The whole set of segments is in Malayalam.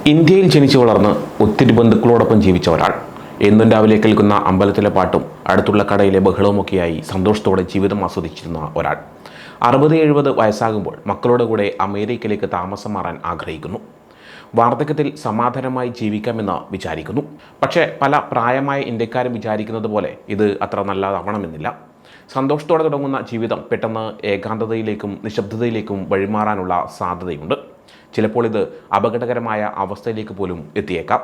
ഇന്ത്യയിൽ ജനിച്ചു വളർന്ന് ഒത്തിരി ബന്ധുക്കളോടൊപ്പം ജീവിച്ച ഒരാൾ എന്നും രാവിലെ കേൾക്കുന്ന അമ്പലത്തിലെ പാട്ടും അടുത്തുള്ള കടയിലെ ബഹളവുമൊക്കെയായി സന്തോഷത്തോടെ ജീവിതം ആസ്വദിച്ചിരുന്ന ഒരാൾ 60-70 വയസ്സാകുമ്പോൾ മക്കളുടെ കൂടെ അമേരിക്കയിലേക്ക് താമസം മാറാൻ ആഗ്രഹിക്കുന്നു. വാർദ്ധക്യത്തിൽ സമാധാനമായി ജീവിക്കാമെന്ന് വിചാരിക്കുന്നു. പക്ഷേ പല പ്രായമായ ഇന്ത്യക്കാരും വിചാരിക്കുന്നത് പോലെ ഇത് അത്ര നല്ലതാവണമെന്നില്ല. സന്തോഷത്തോടെ തുടങ്ങുന്ന ജീവിതം പെട്ടെന്ന് ഏകാന്തതയിലേക്കും നിശബ്ദതയിലേക്കും വഴിമാറാനുള്ള സാധ്യതയുണ്ട്. ചിലപ്പോൾ ഇത് അപകടകരമായ അവസ്ഥയിലേക്ക് പോലും എത്തിയേക്കാം.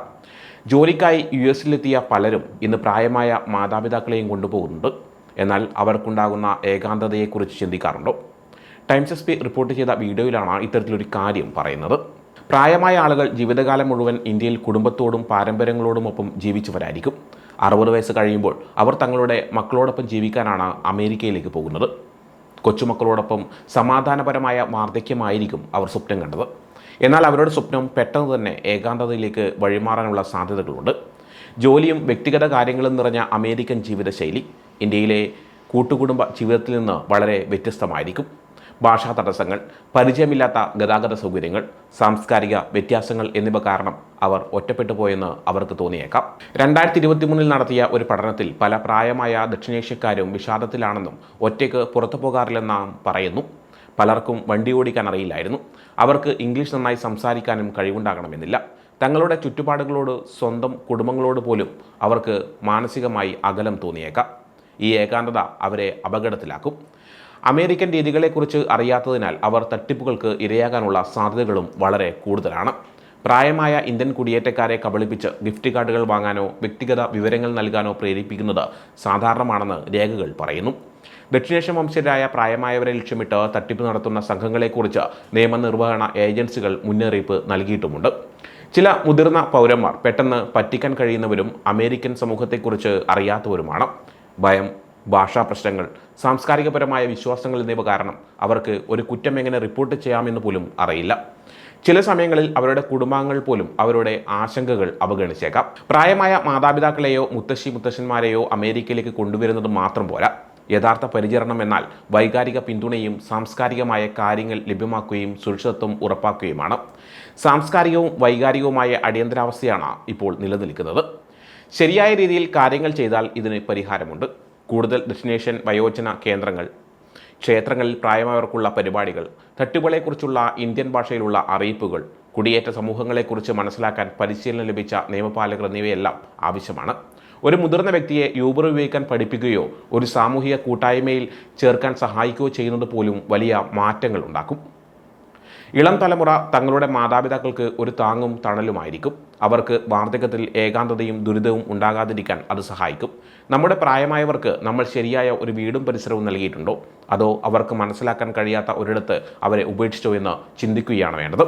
ജോലിക്കായി US-ലെത്തിയ പലരും ഇന്ന് പ്രായമായ മാതാപിതാക്കളെയും കൊണ്ടുപോകുന്നുണ്ട്. എന്നാൽ അവർക്കുണ്ടാകുന്ന ഏകാന്തതയെക്കുറിച്ച് ചിന്തിക്കാറുണ്ടോ? ടൈംസ് SP റിപ്പോർട്ട് ചെയ്ത വീഡിയോയിലാണ് ഇത്തരത്തിലൊരു കാര്യം പറയുന്നത്. പ്രായമായ ആളുകൾ ജീവിതകാലം മുഴുവൻ ഇന്ത്യയിൽ കുടുംബത്തോടും പാരമ്പര്യങ്ങളോടുമൊപ്പം ജീവിച്ചവരായിരിക്കും. 60 വയസ്സ് കഴിയുമ്പോൾ അവർ തങ്ങളുടെ മക്കളോടൊപ്പം ജീവിക്കാനാണ് അമേരിക്കയിലേക്ക് പോകുന്നത്. കൊച്ചുമക്കളോടൊപ്പം സമാധാനപരമായ വാർദ്ധക്യമായിരിക്കും അവർ സ്വപ്നം കണ്ടത്. എന്നാൽ അവരുടെ സ്വപ്നം പെട്ടെന്ന് തന്നെ ഏകാന്തതയിലേക്ക് വഴിമാറാനുള്ള സാധ്യതകളുണ്ട്. ജോലിയും വ്യക്തിഗത കാര്യങ്ങളും നിറഞ്ഞ അമേരിക്കൻ ജീവിതശൈലി ഇന്ത്യയിലെ കൂട്ടുകുടുംബ ജീവിതത്തിൽ നിന്ന് വളരെ വ്യത്യസ്തമായിരിക്കും. ഭാഷാ തടസ്സങ്ങൾ, പരിചയമില്ലാത്ത ഗതാഗത സൗകര്യങ്ങൾ, സാംസ്കാരിക വ്യത്യാസങ്ങൾ എന്നിവ കാരണം അവർ ഒറ്റപ്പെട്ടു പോയെന്ന് അവർക്ക് തോന്നിയേക്കാം. 2023 നടത്തിയ ഒരു പഠനത്തിൽ പല പ്രായമായ ദക്ഷിണേഷ്യക്കാരും വിഷാദത്തിലാണെന്നും ഒറ്റയ്ക്ക് പുറത്തു പോകാറില്ലെന്നും പറയുന്നു. പലർക്കും വണ്ടി ഓടിക്കാൻ അറിയില്ലായിരുന്നു. അവർക്ക് ഇംഗ്ലീഷ് നന്നായി സംസാരിക്കാനും കഴിവുണ്ടാകണമെന്നില്ല. തങ്ങളുടെ ചുറ്റുപാടുകളോട്, സ്വന്തം കുടുംബങ്ങളോട് പോലും അവർക്ക് മാനസികമായി അകലം തോന്നിയേക്കാം. ഈ ഏകാന്തത അവരെ അപകടത്തിലാക്കും. അമേരിക്കൻ രീതികളെക്കുറിച്ച് അറിയാത്തതിനാൽ അവർ തട്ടിപ്പുകൾക്ക് ഇരയാകാനുള്ള സാധ്യതകളും വളരെ കൂടുതലാണ്. പ്രായമായ ഇന്ത്യൻ കുടിയേറ്റക്കാരെ കബളിപ്പിച്ച് ഗിഫ്റ്റ് കാർഡുകൾ വാങ്ങാനോ വ്യക്തിഗത വിവരങ്ങൾ നൽകാനോ പ്രേരിപ്പിക്കുന്നത് സാധാരണമാണെന്ന് രേഖകൾ പറയുന്നു. ദക്ഷിണേഷ്യൻ വംശജരായ പ്രായമായവരെ ലക്ഷ്യമിട്ട് തട്ടിപ്പ് നടത്തുന്ന സംഘങ്ങളെക്കുറിച്ച് നിയമനിർവഹണ ഏജൻസികൾ മുന്നറിയിപ്പ് നൽകിയിട്ടുമുണ്ട്. ചില മുതിർന്ന പൗരന്മാർ പെട്ടെന്ന് പറ്റിക്കാൻ കഴിയുന്നവരും അമേരിക്കൻ സമൂഹത്തെക്കുറിച്ച് അറിയാത്തവരുമാണ്. ഭയം, ഭാഷാ പ്രശ്നങ്ങൾ, സാംസ്കാരികപരമായ വിശ്വാസങ്ങൾ എന്നിവ കാരണം അവർക്ക് ഒരു കുറ്റം എങ്ങനെ റിപ്പോർട്ട് ചെയ്യാമെന്ന് പോലും അറിയില്ല. ചില സമയങ്ങളിൽ അവരുടെ കുടുംബാംഗങ്ങൾ പോലും അവരുടെ ആശങ്കകൾ അവഗണിച്ചേക്കാം. പ്രായമായ മാതാപിതാക്കളെയോ മുത്തശ്ശിമാരെയോ അമേരിക്കയിലേക്ക് കൊണ്ടുവരുന്നത് മാത്രം പോരാ. യഥാർത്ഥ പരിചരണം എന്നാൽ വൈകാരിക പിന്തുണയും സാംസ്കാരികമായ കാര്യങ്ങൾ ലഭ്യമാക്കുകയും സുരക്ഷിതത്വം ഉറപ്പാക്കുകയുമാണ്. സാംസ്കാരികവും വൈകാരികവുമായ അടിയന്തരാവസ്ഥയാണ് ഇപ്പോൾ നിലനിൽക്കുന്നത്. ശരിയായ രീതിയിൽ കാര്യങ്ങൾ ചെയ്താൽ ഇതിന് പരിഹാരമുണ്ട്. കൂടുതൽ ദക്ഷിണേഷ്യൻ വയോജന കേന്ദ്രങ്ങൾ, ക്ഷേത്രങ്ങളിൽ പ്രായമായവർക്കുള്ള പരിപാടികൾ, തട്ടുകളെക്കുറിച്ചുള്ള ഇന്ത്യൻ ഭാഷയിലുള്ള അറിയിപ്പുകൾ, കുടിയേറ്റ സമൂഹങ്ങളെക്കുറിച്ച് മനസ്സിലാക്കാൻ പരിശീലനം ലഭിച്ച നിയമപാലകർ എന്നിവയെല്ലാം ആവശ്യമാണ്. ഒരു മുതിർന്ന വ്യക്തിയെ യൂബർ ഉപയോഗിക്കാൻ പഠിപ്പിക്കുകയോ ഒരു സാമൂഹിക കൂട്ടായ്മയിൽ ചേർക്കാൻ സഹായിക്കുകയോ ചെയ്യുന്നത് പോലും വലിയ മാറ്റങ്ങൾ ഉണ്ടാക്കും. ഇളം തലമുറ തങ്ങളുടെ മാതാപിതാക്കൾക്ക് ഒരു താങ്ങും തണലുമായിരിക്കും. അവർക്ക് വാർദ്ധക്യത്തിൽ ഏകാന്തതയും ദുരിതവും ഉണ്ടാകാതിരിക്കാൻ അത് സഹായിക്കും. നമ്മുടെ പ്രായമായവർക്ക് നമ്മൾ ശരിയായ ഒരു വീടും പരിസരവും നൽകിയിട്ടുണ്ടോ? അതോ അവർക്ക് മനസ്സിലാക്കാൻ കഴിയാത്ത ഒരിടത്ത് അവരെ ഉപേക്ഷിച്ചോ എന്ന് ചിന്തിക്കുകയാണ് വേണ്ടത്.